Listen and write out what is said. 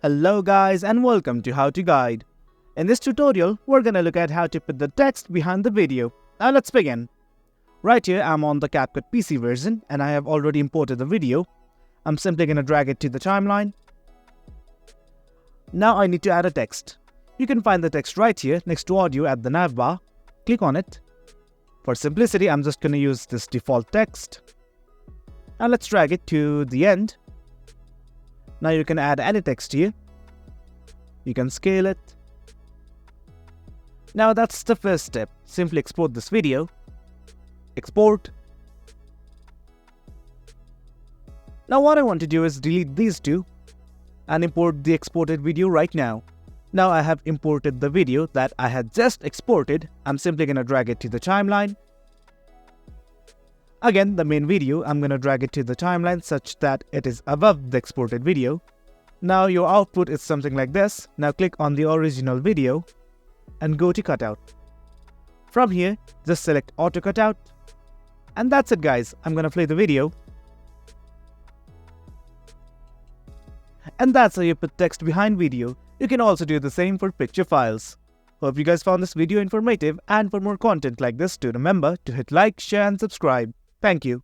Hello guys and welcome to How to Guide. In this tutorial, we're gonna look at how to put the text behind the video. Now let's begin. Right here, I'm on the CapCut PC version and I have already imported the video. I'm simply gonna drag it to the timeline. Now I need to add a text. You can find the text right here next to audio at the nav bar. Click on it. For simplicity, I'm just gonna use this default text. Now let's drag it to the end. Now you can add any text here. You can scale it. Now that's the first step. Simply export this video. Export. Now what I want to do is delete these two and import the exported video right now. Now I have imported the video that I had just exported. I'm simply going to drag it to the timeline. Again, the main video, I'm going to drag it to the timeline such that it is above the exported video. Now your output is something like this. Now click on the original video and go to cutout. From here, just select auto cutout. And that's it guys, I'm going to play the video. And that's how you put text behind video. You can also do the same for picture files. Hope you guys found this video informative, and for more content like this, do remember to hit like, share and subscribe. Thank you.